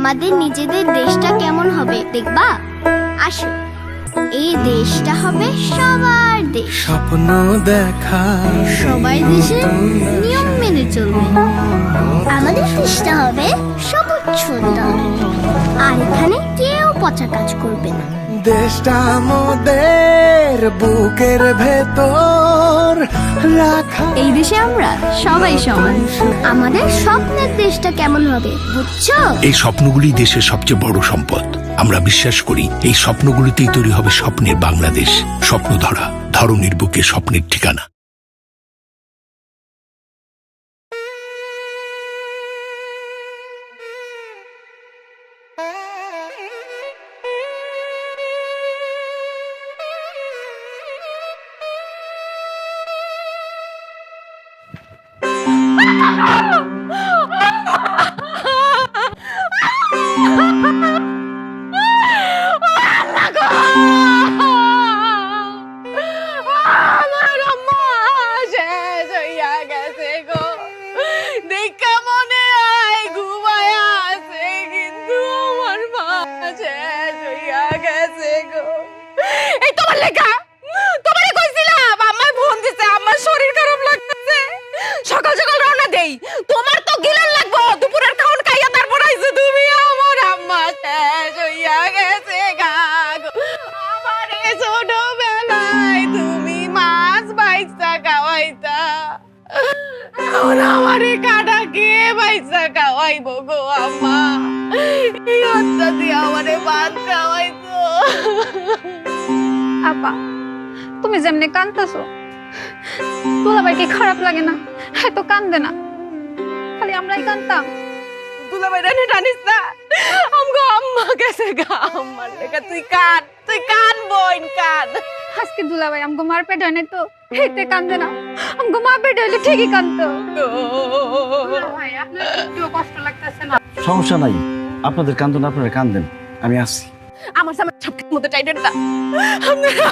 আমাদের নিজেদের দেশটা কেমন হবে দেখবা? আসো, এই দেশটা হবে সবার দেশ। স্বপ্ন দেখা সবাই দেশের নিয়ম মেনে চলবে। আমাদের দেশটা হবে সবুজ সুন্দর, আর এখানে কেউ পচা কাজ করবে না। দেশটা আমাদের বুকের ভেতর রাখা। এই দেশে আমরা সবাই সমান। আমাদের স্বপ্নের দেশটা কেমন হবে বুঝছো? এই স্বপ্নগুলি দেশের সবচেয়ে বড় সম্পদ। আমরা বিশ্বাস করি এই স্বপ্নগুলিতেই তৈরি হবে স্বপ্নের বাংলাদেশ। স্বপ্ন ধরা, ধরনীর বুকে স্বপ্নের ঠিকানা। আপা, তুমি যেমনি কান্দতেছো, দুলাভাই কি খারাপ লাগে না? হ্যাঁ তো কান্দে না, খালি আমরাই কান্দতাম। দুলাভাই রানি টানিস না, আমগো আম্মা গেছে গা, আম্মার লেখা তুই কান বোন কান। আজকে দুলাভাই আমগো মার পেট হয় নাই তো হেতে কান্দে না, আমগো মা পেট হইলে ঠিকই কান্দতো। ভাই আপনার একটু কষ্ট লাগতেছে না? সমস্যা নাই, আপনাদের কান্দন আপনারা কান্দেন, আমি আসছি। আমার সামনে সবকিছু মতো টাইটেন না,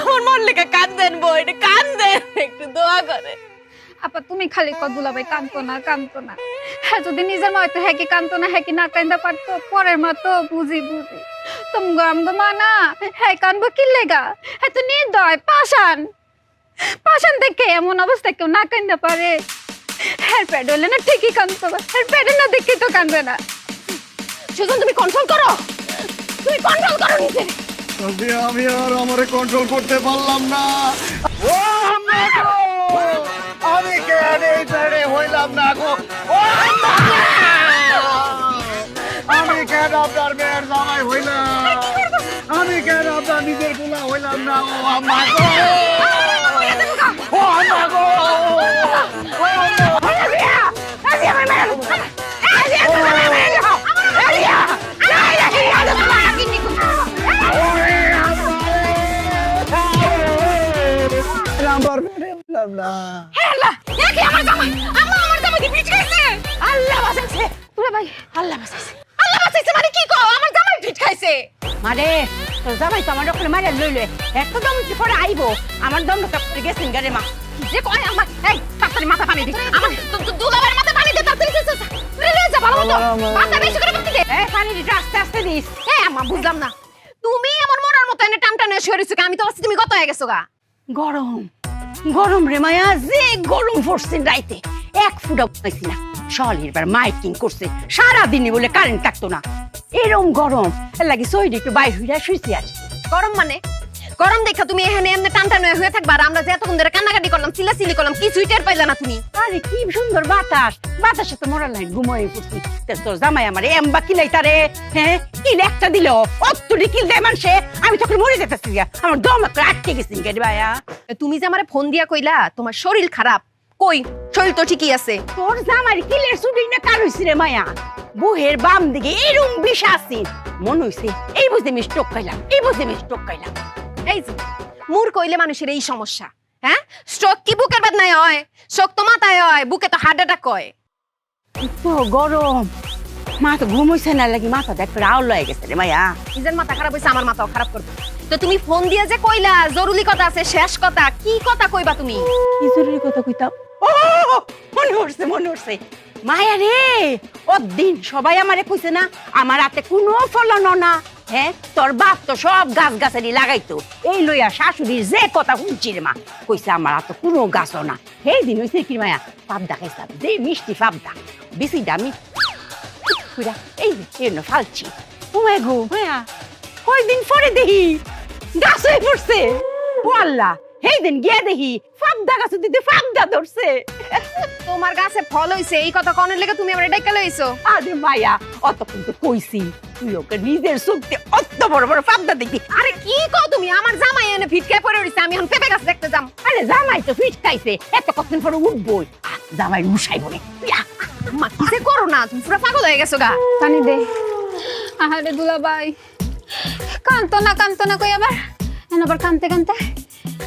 আমার মন লেখা কান্দেন বোন কান্দেন, একটু দোয়া করে। আপা তুমি খালি কত দুলাভাই কান্দতো না। হ্যাঁ যদি নিজের মা হয়তো হ্যাঁ কি কান্দতো না, হ্যাঁ কি না কান্দা পারতো, পরের মা তো বুঝি তুমগো আমগো মা না, হ্যাঁ কানবো কি লেগা? হ্যাঁ তো নির্দয় পাষাণ দেখে এমন অবস্থায় কেউ না কান্দা পারে? হ্যাঁ পেট হইলে না ঠিকই কান্দতো, হ্যাঁ পেটে না দেখে তো কান্দবে না। সুজন তুমি কন্ট্রোল করো, তুমি কন্ট্রোল করো নিজে। আমি আর আমারে কন্ট্রোল করতে পারলাম না। ও আম্মা গো, আমি কেন এই ছেড়ে হইলাম না গো? ও আম্মা গো, আমি কেন আপনার মেয়ের জামাই হইলাম? আমি কেন আপনার নিজের পোলা হইলাম না? ও আম্মা গো, ও আম্মা গো, মানে তোর জামাই তো আমার ওখানে মারে লইলে একটা দম পরে আইবো, আমার দম কাপড়ে গেছেন গারে মা যে কয় আমার এই তাড়াতাড়ি মাথা পানি দে, আমার দুলাবার মাথা পানি দে তাড়াতাড়ি যা ভালো মতো মাথা বেশি করে পানি দে। এই পানি দিতে আস্তে আস্তে দিস। এই আম্মা বুঝলাম না, তুমি আমার মরার মতো এনে টান টানে শুয়ে রইছো, আমি তো ভাবছি তুমি কত হয়ে গেছো গা। গরম রে মায়া, যে গরম পড়ছে রাইতে এক ফুটা পাইছি না। শলির বার মাইকিং করছে সারাদিনই বলে কারেন্ট থাকতো না, এরকম গরম লাগি সইডি একটু বাইর হইয়া শুইছি। আর গরম মানে গরম দেখা তুমি এখানে এমনি টান টান হয়ে থাকবা, আর আমরা যে এতক্ষণ ধরে কান্নাকাটি করলাম চিল্লাচিল্লি করলাম কিছুই টের পাইলা না তুমি। আরে কি সুন্দর বাতাসে তো মরার লাইন ঘুমাই পড়ছি। তোর জামাই আমার এমবা কিলাই তারে, হ্যাঁ কিল একটা দিল অতটি কিল দেয় মানুষে, আমি তখন মরে যেতেছি, আমার দম একটা আটকে গেছি। ভাইয়া তুমি যে আমারে ফোন দিয়া কইলা তোমার শরীর খারাপ, কই শরীর তো ঠিকই আছে। তোর জামাই কিলের ছুটি না কার হইছে রে মায়া, বুহের বাম দিকে এরকম বিষ আছে মনে হইছে, এই বুঝে আমি স্ট্রোক খাইলাম। এই যে মুর কইলে মানুষের এই সমস্যা, হ্যাঁ স্ট্রোক কি বুকের বেদনায় হয়, শোক তো মাথায় হয়, বুকে তো হার্ট অ্যাটাক হয়। তো গরম মা তো ঘুম হইছে না লাগি, মাথা দেখ করে আউল হয়ে গেছে রে মায়া। নিজের মাথা খারাপ হইছে, আমার মাথাও খারাপ করবে। তো তুমি ফোন দিয়ে যে কইলা জরুরি কথা আছে, শেষ কথা কি কথা কইবা তুমি? কি জরুরি কথা কইতাম? ও মনে উঠছে মায়া রে ও দিন সবাই আমারে কইছে না আমার হাতে কোনো ফলন না হ্যাঁ তোর বাপ তো সব গাছ গাছালি লাগাইতো এই লইয়া শাশুড়ির যে কথা শুনছি রে মা কইছে আমার হাতে কোনো গাছও না সেই দিন হইছে কি মায়া পাবদা খাইছিলাম যে মিষ্টি পাবদা বেশিটা আমি এই ফালছি ও মায়া গো মায়া কয়দিন পরে দেখি গাছ হয়ে পড়ছে ও আল্লাহ সেই দিন গিয়ে দেখি পাবদা গাছ দিতে পাবদা ধরছে তোমার গাছে ফল হইছে এই কথা কোনের লেগে তুমি আমার ডাইকা লইছো? আরে মায়া অতক্ষণ তো কইছি তুই ওকে নিজের চোখে অত বড় বড় পাবদা দেখবি আরে কি কও তুমি? আমার জামাই এনে ফিটকায় পড়ে রইছে, আমি এখন পেঁপে গাছ দেখতে যাম। আরে জামাই তো ফিট খাইছে এত কতদিন পরে উঠবই জামাই উঠাইব না মা কিসে করো না, তুমি পুরো পাগল হয়ে গেছো গা। পানি দে। আহারে দুলাভাই কান্ত না কই আবার আবার কানতে কানতে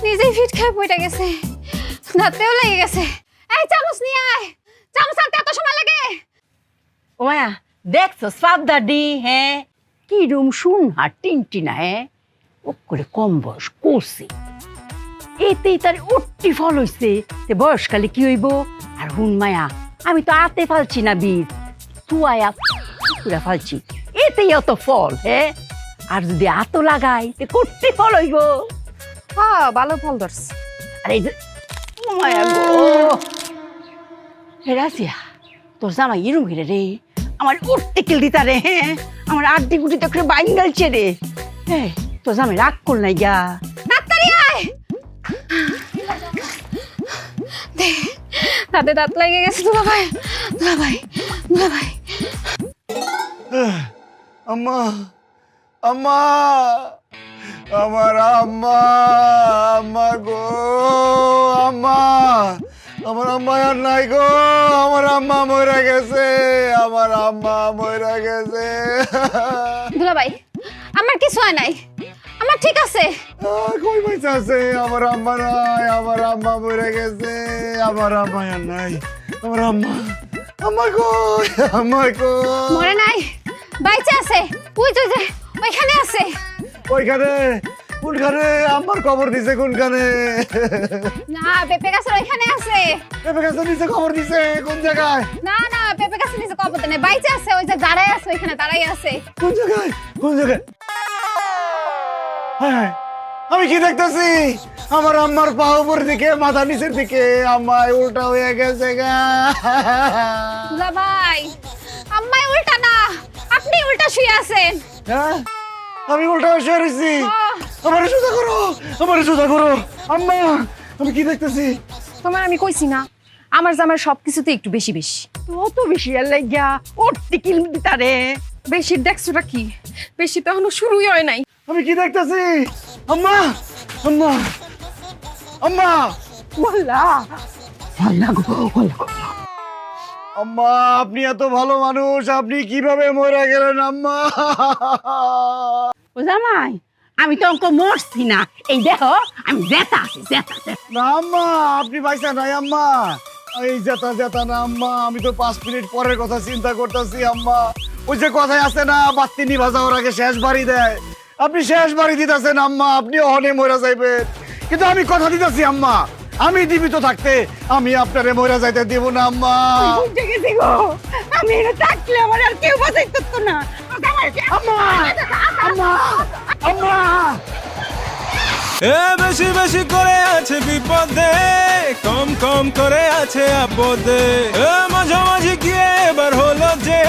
নিজেই ফিট খেয়ে পড়ে গেছে, দাঁতেও লেগে গেছে। এই চামচ নিয়ে আয়, চামচ আনতে এত সময় লাগে? ও মায়া দেখছো পাবদা ডি হ্যাঁ কি রুম শুন আর টিনটিনা হ্যাঁ ও করে কম বয়স করছে এতেই তার উঠতি ফল হইছে তে বয়সকালে কি হইব আর হুন মায়া আমি তো আতে ফালছি না বীজ তুয়ায়া পুরা ফালছি এতেই অত ফল হ্যাঁ আর যদি আতো লাগাই তে করতে ফল হইব হ্যাঁ ভালো ফল ধরছে। আর এই যে ও মায়া গো হে রাজিয়া তোর জামাই এরম ঘিরে রে আমার উঠতে কিল দিতা রে হ্যাঁ আমার আড্ডি গুটি তো করে বাইঙ্গালছে রে হ্যাঁ তোর জামাই রাগ কর নাই গা ডাক্তারি আয়। দাঁতে দাঁত লেগে গেছে দুলাভাই। আম্মা আম্মা আমার আম্মা আম্মা গো আম্মা আমার আম্মা আর নাই গো আমার আম্মা মরে গেছে আমার আম্মা মরে গেছে দুলাভাই আমার কিছু হয় নাই, আমার ঠিক আছে। কই পয়সা আছে আমার আম্মা নাই আমার আম্মা মরে গেছে আমার আম্মা আর নাই আমার আম্মা আম্মা কই আম্মা কই মরে নাই, বাইচে আছে। ওই তো যে ওইখানে আছে। ওইখানে কোনখানে আম্মার খবর দিছে কোনখানে না পেঁপে গাছের ওইখানে আছে। পেঁপে গাছের নিচে খবর দিছে কোন জায়গায় না পেঁপে গাছের নিচে কবর নেই, বাইচে আছে। ওই যে দাঁড়ায় আছে ওইখানে দাঁড়াই আছে। কোন জায়গায় হায়, আমি কি দেখতেছি আমার আম্মার পা উপর দিকে মাথা নিচের দিকে আম্মাই উল্টা হয়ে গেছে গা দুলাভাই আম্মাই উল্টা না, আপনি উল্টা শুয়ে আছেন। হ্যাঁ আমি উল্টা হয়ে শুয়ে রয়েছি আমারে সোজা করো আম্মা আমি কি দেখতেছি তোমার আমি কইছি না আমার জামার সবকিছুতে একটু বেশি বেশি। অত বেশি আর লাগিয়া উঠতে কিল দিতা রে বেশির দেখছোটা কি? বেশি তো এখনো শুরুই হয় নাই। আমি কি দেখতেছি আম্মা আম্মা আম্মা ওয়াল্লাহ ওয়াল্লাহ গো ওয়াল্লাহ আম্মা আপনি এত ভালো মানুষ আপনি কিভাবে মরে গেলেন আম্মা ও জামাই আমি তো অঙ্ক মরছি না এই দেখো আমি জেতা আছি জেতা না আম্মা আপনি পয়সা নাই আম্মা এই জেতা না আম্মা আমি তো 5 মিনিট পরের কথা চিন্তা করতেছি আম্মা ওই যে কথাই আছে না বাতি নিভা যাওয়ার আগে শেষ বাড়ি দেয় আপনি শেষ বাড়ি দিতেছেন আম্মা আপনি অহনে মরে যাইবেন কিন্তু আমি কথা দিতেছি আম্মা আমি জীবিত থাকতে আমি আপনারে মরে যাইতে দেব না আম্মা উঠে গেছি গো আমি এটা থাকলে আমার আর কেউ বাঁচাই করতো না আম্মা আম্মা আম্মা এ বেশি বেশি করে আছে বিপদে কম কম করে আছে আপদে এ মাঝামাঝি গিয়ে এবার হলো যে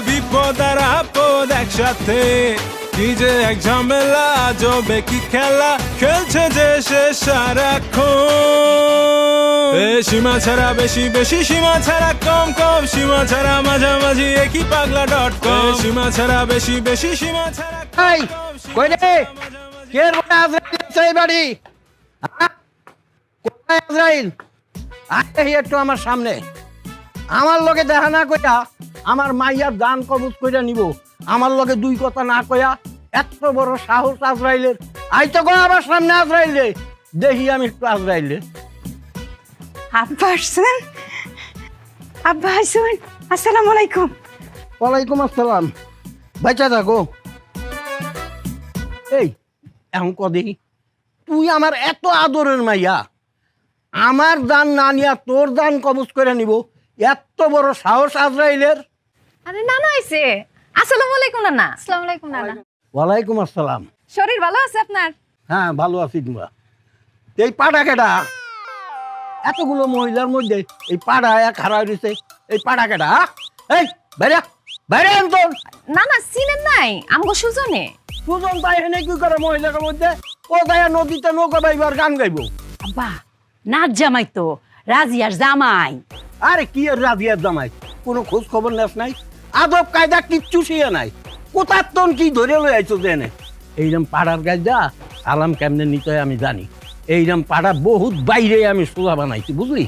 বিপদ আর আপদ একসাথে কি যে এক ঝামেলা জবে কি খেলা খেলছে যে সে সারাক্ষণ এ সীমা ছাড়া বেশি বেশি সীমা ছাড়া কম কম সীমা ছাড়া মাঝামাঝি একই পাগলা.com সীমা ছাড়া বেশি বেশি সীমা ছাড়া এই কই রে কের বড় আজরাইল সেই বাড়ি কোথায় আজরাইল আয় একটু আমার সামনে আমার লগে দেখা না কইয়া আমার মাইয়ার দান কবুজ কইরা নিব আমার লগে দুই কথা না কইয়া এত বড় সাহস আজরাইলের আই তো কই আমার সামনে আজরাইলে দেখি আমি একটু আজরাইলে আব্বা আসছেন? আব্বা আসছেন? আসসালামু আলাইকুম। ওয়ালাইকুম আসসালাম বাচ্চা থাকো এই এখন কদি তুই আমার এত আদরের মাইয়া আমার দান না নিয়া তোর দান কবজ করে নিব এত বড় সাহস আজরাইলের? আরে নানা আইছে। আসসালামু আলাইকুম নানা। আসসালামু আলাইকুম নানা। ওয়ালাইকুম আসসালাম। শরীর ভালো আছে আপনার? হ্যাঁ ভালো আছি তোমরা। এই পাড়া কেডা? এতগুলো মহিলার মধ্যে এই পাড়া এক হারাই দিছে, এই পাড়া কেডা? এই বাইরে বাইরে আনতন। নানা চিনেন নাই আমগো সুজনে? সুজন তাই এনে কি করে মহিলার মধ্যে? ও তাই নদীতে নৌকা বাইবার গান গাইবো। আব্বা নাচ জামাই তো, রাজিয়ার জামাই। আরে কি আর রাজিয়ার জামাই, কোনো খোঁজ খবর নেস নাই, আদব কায়দা কিচ্ছু শিয়ে নাই। কোথার তন কি ধরে লই আইছো জেনে? এইরকম পাড়ার গাইদা সালাম কেমনে নিতে হয় আমি জানি। এইরকম পাড়া বহুত বাইরে আমি সোজা বানাইছি, বুঝলি?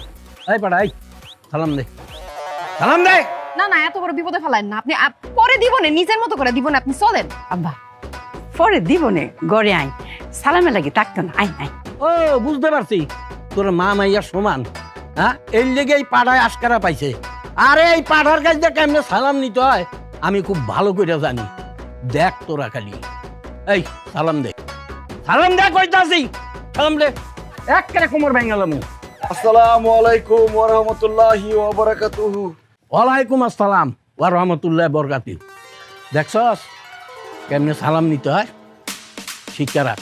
এই পাড়া এই সালাম দে, সালাম দে। না না, এত বড় বিপদে ফেলাইন না আপনি। পরে দিব না, নিজের মতো করে দিব না, আপনি চলেন। আব্বা পরে দিব নে, গড়ে আই সালামে লাগি থাকতো না। I I. ও বুঝতে পারছি, তোর মা মাইয়া সমান। হ্যাঁ, এর লেগে এই পাড়ায় আশকারা পাইছে। আরে এই পাড়ার গাইদা কেমনে সালাম নিতে হয় আমি খুব ভালো করে জানি। দেখ তোরা খালি, এই সালাম দে, সালাম দে কইতাছি, সালাম দে। এক করে কোমর ভেঙালাম। আসসালামু আলাইকুম ওয়া রাহমাতুল্লাহি ওয়া বারাকাতুহু। ওয়ালাইকুম আসসালাম ওয়া রাহমাতুল্লাহি ওয়া বারাকাতুহু। দেখছস কেমনে সালাম নিতে হয়, শিক্ষা রাখ।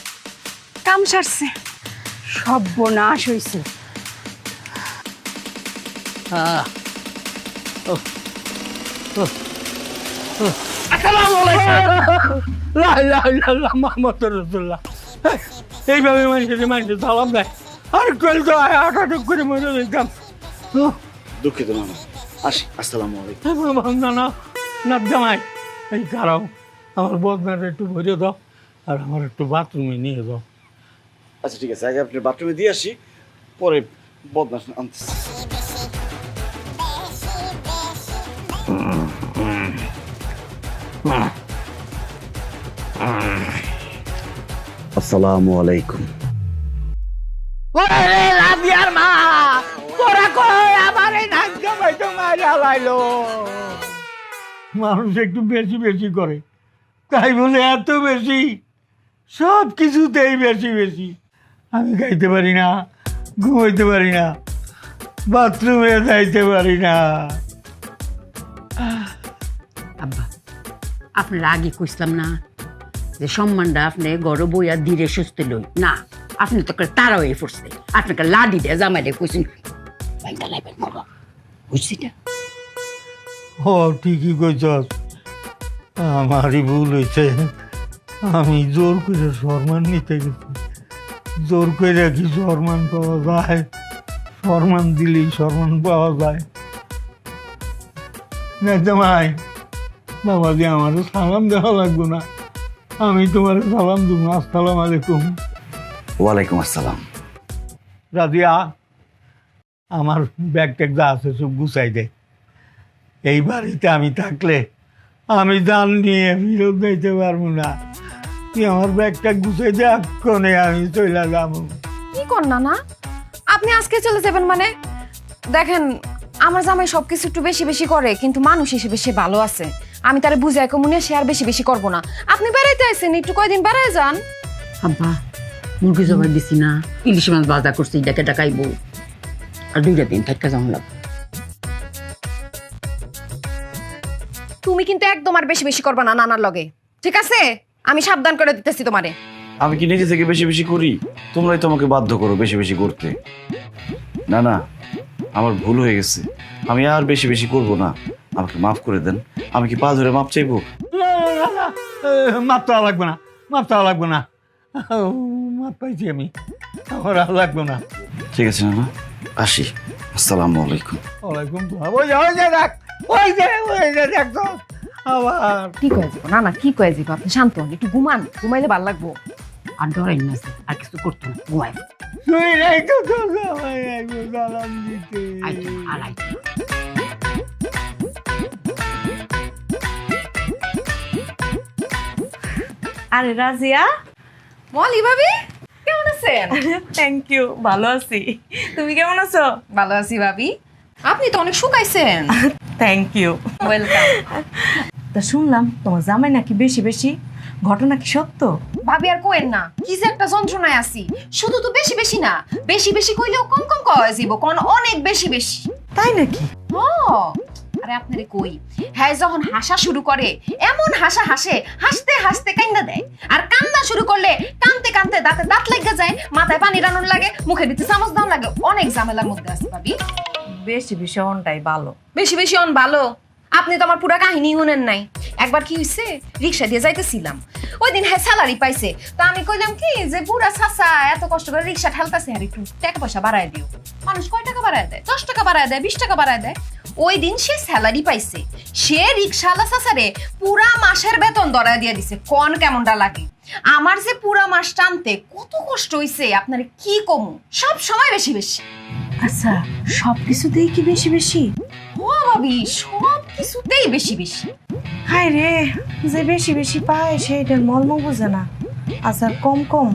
কাম সারছে, সর্বনাশ হইছে। আসসালামু আলাইকুম। লা ইলাহা ইল্লাল্লাহ মুহাম্মাদুর রাসূলুল্লাহ। এইভাবে মানুষের সালাম দেয়, আর কল তো আটাটুক করে মরে যেতাম। দুঃখিত নানা, আসি। আসসালামু আলাইকুম। না না না জামাই, এই কারাও আমার বদনাটা একটু ভরে দাও, আর আমার একটু বাথরুমে নিয়ে দাও। আচ্ছা ঠিক আছে, আগে আপনি বাথরুমে দিয়ে আসি, পরে বদমাস আনতেছি। আসসালামু আলাইকুম। ওরে রাজিয়ার মা, তোরা কই আমার এই নাক জামাই তো মারা লাইলো। মানুষ একটু বেশি বেশি করে, তাই বলে এত বেশি, সব কিছুতেই বেশি বেশি। আমি খাইতে পারি না, ঘুমাইতে পারি না, বাথরুমে যাইতে পারি না। আব্বা আপনার আগে কইছিলাম না যে সম্মানটা আপনি গড় বইয়া ধীরে সুস্থ লই না, আপনি তো তারা হয়ে পড়ছে। আপনাকে লাডি দিয়ে জামাইলে কইছেন ব্যাংকা লাইবেন বাবা, বুঝছি না? ও ঠিকই কইছস, আমারই ভুল হয়েছে। আমি জোর করে সম্মান নিতে গেছি। জোর করে কি সম্মান পাওয়া যায়? সম্মান দিলেই সম্মান পাওয়া যায় না জামাই? বাবা যে আমারও সালাম দেওয়া লাগবে না, আমি তোমার সালাম দেবো। আসসালাম আলাইকুম। ওয়ালাইকুম আসসালাম। রাজিয়া, আমার ব্যাগ ট্যাগ যা আছে সব গুছাই দে। এই বাড়িতে আমি থাকলে আমি জান নিয়ে ফিরত যাইতে পারবো না। তুই আমার ব্যাগ ট্যাগ গুছাই দে, এক্ষণে আমি চলে যাবো। কি কর না না, আপনি আজকে চলে যাবেন মানে? দেখেন, আমার জামাই সবকিছু একটু বেশি বেশি করে, কিন্তু মানুষ হিসেবে সে ভালো আছে। আমি তারে বুঝাই কমুনে, সে আর বেশি বেশি করবো না। আপনি বেড়াইতে আসেন, একটু কয়দিন বেড়ায় যান। আব্বা মুরগি জবাই দিছি না, ইলিশ মাছ বাজার করছি, এটাকে ডাকাইবো, আর 2 দিন থাকা যাওয়া লাগবে। তুমি কিন্তু একদম আর বেশি বেশি করবা না নানার লগে, ঠিক আছে? আমি সাবধান করে দিতেছি তোমারে। আমি কি নিজে থেকে বেশি বেশি করি? তোমরাই তোমাকে বাধ্য করো বেশি বেশি করতে। না না, আমার ভুল হয়ে গেছে, আমি আর বেশি বেশি করব না। আমাকে মাফ করে দেন। আমি কি পা ধরে মাপ চাইবো? মাপ চাওয়া লাগবে না, মাপ চাওয়া লাগবে না। মাপ পাইছি আমি, আমার আর লাগবে না। ঠিক আছে না, আসি। আসসালামু আলাইকুম। ওয়ালাইকুম সালাম। ওই যে দেখ, ওই যে দেখ তো আবার কি কয়ে যাবো না না, কি কয়ে যাবো? আপনি শান্ত হন, একটু ঘুমান, ঘুমাইলে ভালো লাগবো। আর ডরাই না, আর কিছু করতো না, ঘুমাই। তুই নাই তো তোর জামাই আইবো সালাম দিতে। আইতো আর আইতো। আরে রাজিয়া, মলি ভাবি কেমন আছেন? থ্যাংক ইউ, ভালো আছি। তুমি কেমন আছো? ভালো আছি ভাবি। আপনি তো অনেক শুকাইছেন। Thank you, welcome. তা শুনলাম তোমার জামাই নাকি বেশি বেশি, ঘটনা কি সত্য? ভাবি আর কোয়েন না, কি যে একটা যন্ত্রণায় আছি। শুধু তো বেশি বেশি না, বেশি বেশি কইলেও কম কম কওয়া যাইব, কোন অনেক বেশি বেশি। তাই নাকি? হ, আরে আপনারে কই, হ্যাঁ যখন হাসা শুরু করে এমন হাসা হাসে, হাসতে হাসতে কান্না দেয়, আর কান্না শুরু করলে কানতে কানতে দাঁতে দাঁত লেগে যায়, মাথায় পানি রানুন লাগে, মুখের ভিতরে চামচ দাও লাগে। অনেক ঝামেলার মধ্যে আছে ভাবি। বেশি বেশি অনটাই ভালো। বেশি বেশি অন ভালো? আপনি তো আমার পুরা কাহিনী শুনেন নাই। একবার কি হইছে, রিক্সা দিয়ে যাইতেছিলাম, ওই দিন হ্যাঁ স্যালারি পাইছে, তো আমি কইলাম কি যে বুড়া চাচা এত কষ্ট করে রিক্সা ঠেলতেছে, আর একটু টাকা পয়সা বাড়ায় দিও। মানুষ কয় টাকা বাড়ায় দেয়? 10 টাকা বাড়ায় দেয়, 20 টাকা বাড়ায় দেয়। ওই দিন সে স্যালারি পাইছে, সে রিক্সাওয়ালা চাচারে পুরা মাসের বেতন ধরায় দিয়ে দিছে। কোন কেমনটা লাগে? আমার যে পুরা মাস টানতে কত কষ্ট হইছে আপনারে কি কমু। সব সময় বেশি বেশি। আচ্ছা, সব কিছুতেই কি বেশি বেশি? ও ভাবি, সব কিছুতেই বেশি বেশি। হায় রে, যে বেশি বেশি পায় সেইটার মর্ম বোঝে না, আচ্ছা কম কম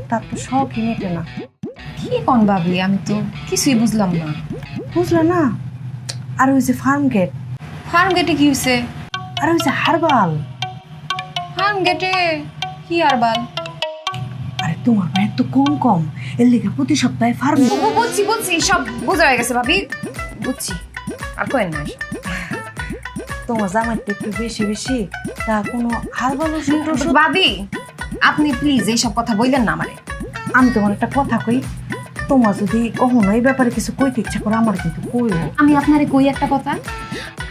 তার তো শখই মেটে না। কি কোন ভাবি, আমি তো কিছুই বুঝলাম না। বুঝলা না? আর ওই যে ফার্ম গেট। ফার্ম গেটে কি হইছে? আর ওই যে হারবাল। ফার্ম গেটে কি হারবাল? আরে তোমার ভাই তো কম কম, এর লেগে প্রতি সপ্তাহে ফার্ম। বুঝছি বুঝছি, সব বোঝা হয়ে গেছে ভাবি, বুঝছি। আর কয়েন না, তোমার জামাই তো একটু বেশি বেশি, তা কোনো হারবাল ওষুধ? ভাবি আপনি প্লিজ এইসব কথা বললেন না আমারে। আমি তোমার একটা কথা কই, তোমার যদি কখনো এই ব্যাপারে কিছু কইতে ইচ্ছা করে আমার কিন্তু কইও। আমি আপনারে কই একটা কথা,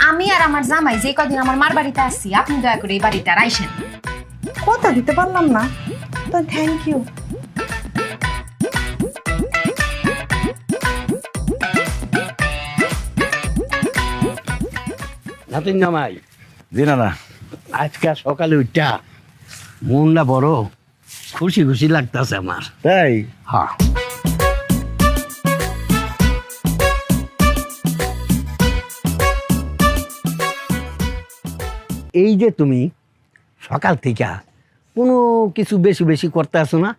আমি আর আমার জামাই যে কদিন আমার মার বাড়িতে আসছি, আপনি দয়া করে এই বাড়িতে আর আইসেন। কথা দিতে পারলাম না তো থ্যাংক ইউ। নাতিন জামাই, জি না না, আজকে সকালে উঠা মনটা বড় খুশি খুশি লাগতেছে আমার। তাই? হ্যাঁ। এই যে তুমি সকাল থেকে কোনো কিছু বেশি বেশি করতে আসো না,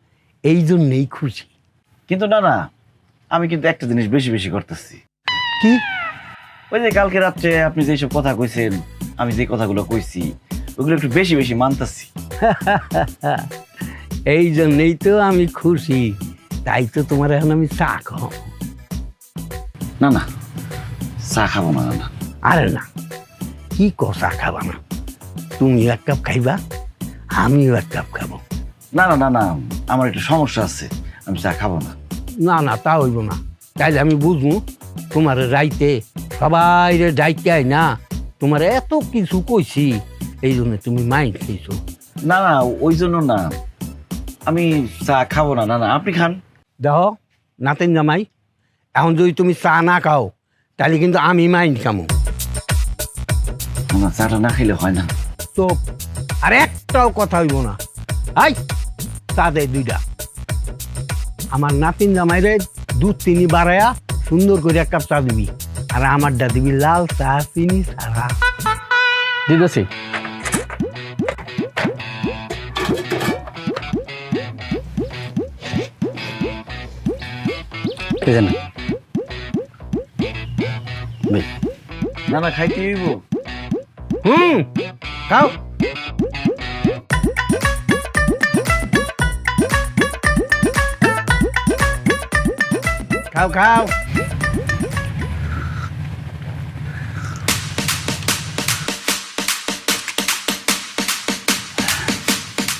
এই জন্যেই খুশি। কিন্তু না না, আমি কিন্তু একটা জিনিস বেশি বেশি করতেছি। কি? ওই যে কালকে রাত্রে আপনি যেসব কথা কইছেন, আমি যে কথাগুলো কইছি ওগুলো একটু বেশি বেশি মানতাছি। এই জন্যেই তো আমি খুশি, তাই তো তোমার এখন আমি চা খাও। না না, চা খাবো না। না আরে না, কি চা খাবা না? তুমি এক কাপ খাইবা, আমিও এক কাপ খাবো। না না না না, আমার একটু সমস্যা আছে, আমি চা খাবো না। না না, তা হইব না। তাইলে আমি বুঝবো তোমার রাইতে সবাই ডাইকাই না, তোমার এত কিছু কইছি, এই জন্য তুমি মাইন্ড খেয়েছো। না না, ওই জন্য না, আমি চা খাবো না। না না, আপনি খান। দেখো নাতেন জামাই, এখন যদি তুমি চা না খাও তাহলে কিন্তু আমি মাইন্ড খামো। না, চাটা না খেলে হয় না তো। আর একটাও কথা হইব না। আই চা দে 2টা। আমার নাতিন জামাইরে 2-3 বাড়ায়া সুন্দর করে এক কাপ চা দিবি, আর আমারটা দিবি লাল চা, চিনি ছাড়া। দিতেছি। না না, খাইতে হইব। খাও। খাও খাও।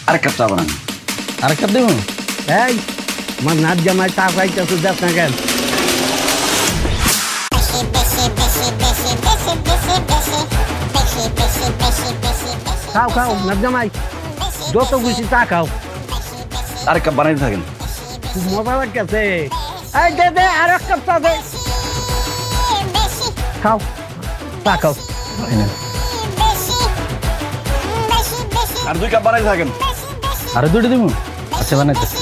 আরেক কাপ চা বানান। আরেক কাপ দেবো? এই আমার নাচ জামাই চা খাইতেছো, দেখ না কেন? খাও খাও নাচ জামাই, যত খুশি চা খাও। আরেক কাপ বানাইতে থাকেন। খুব মজা লাগতেছে। এই দে দে আর এক কাপ চা দে। খাও চা খাও। আর 2 কাপ বানাইতে থাকেন। আরো 2টা দেবো? আচ্ছা, বানাইতেছি।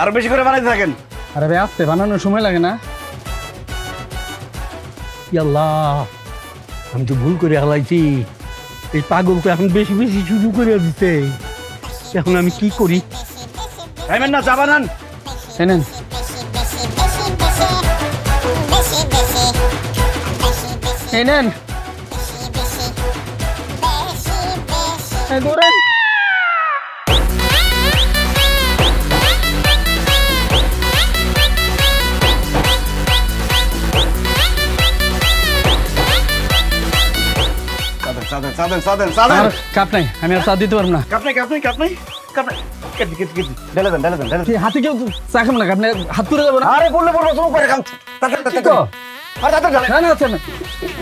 আরো বেশি করে বানাইতে থাকেন। আরে ভাই, আস্তে বানানোর সময় লাগে না? আল্লাহ, আমি তো ভুল করে হালাইছি। এই পাগল তো এখন বেশি বেশি শুরু করে দিতে, এখন আমি কি করি? খাইবেন না, চা বানান। নেন। এই নেন। ধরেন। সাদেন সাদেন সাদেন সাদেন আমার কাপ নাই, আমি আর চা দিতে পারবো না। কাপ নাই কাপ নাই কাপ নাই কাপ নাই কেটে কেটে কেটে ঢেলে দেন ঢেলে দেন ঢেলে দেন। এই হাতে কেউ চা খাবো না, আপনি হাত তুলে যাবো না। আরে বললে বলবো তুমি করে খাও কি তো? আর তাতে ঢালে না না আছে না।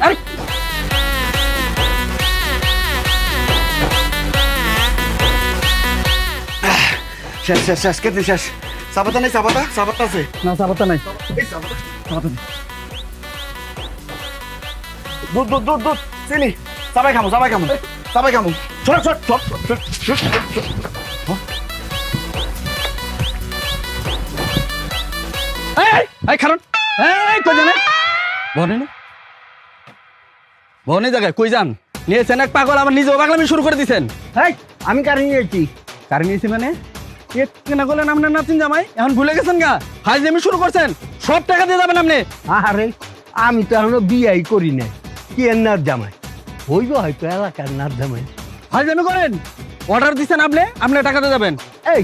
আরে শেষ শেষ শেষ কেটে শেষ সাবাতা নাই সাবাতা সাবাতা আছে না, চা পাতা নাই। এই সাবাতা সাবাতা নেই। দুধ দুধ দুধ দুধ চিনি সবাই খামো সবাই খামো সবাই খামো ছোট ছোট ছোট ছোট ছোট এই কারণ এই কই জানেন বনে না বনে জায়গায় কই যান নিয়েছেন এক পাগল, আমার নিজেও পাগলামি শুরু করে দিয়েছেন। এই আমি কারে নিয়েছি? কারে নিয়েছি মানে কেনা করলেন আপনার নাতিন জামাই, এখন ভুলে গেছেন গা? হাইজেমি শুরু করছেন, সব টাকা দিয়ে যাবেন আপনি। আরে আমি তো এখনো বিয়াই করি নাই, কি এর নাচ জামাই হইব হয়তো এলাকার নাচ জামাই। হাইজেমি করেন, অর্ডার দিচ্ছেন আপনি, আপনি টাকা দিয়ে যাবেন। এই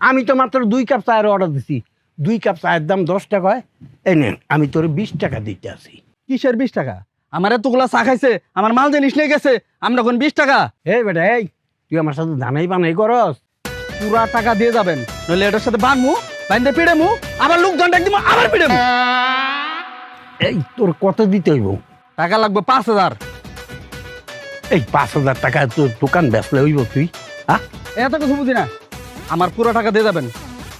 আমি তো মাত্র 2 কাপ চায়ের অর্ডার দিছি, 2 কাপ চায়ের দাম 10 টাকা হয়। এই নেন আমি তোর 20 টাকা দিতে আসি। কিসের 20 টাকা? আমার এতগুলা চা খাইছে, আমার মাল জিনিস নিয়ে গেছে, আমরা এখন 20 টাকা। এই বেটা এই তুই আমার সাথে জানাই বানাই করস? পুরা টাকা দিয়ে যাবেন, নইলে এটার সাথে বানমু, বাইন্দে পিড়েমু, আবার লোকজন ডাক দিমু, আবার পিড়েমু। এই তোর কত দিতে হইব? টাকা লাগবে 5000। এই 5000 টাকা তোর দোকান বেচলে হইব তুই? হ্যাঁ এত কিছু বুঝি না, আমার পুরো টাকা দিয়ে যাবেন,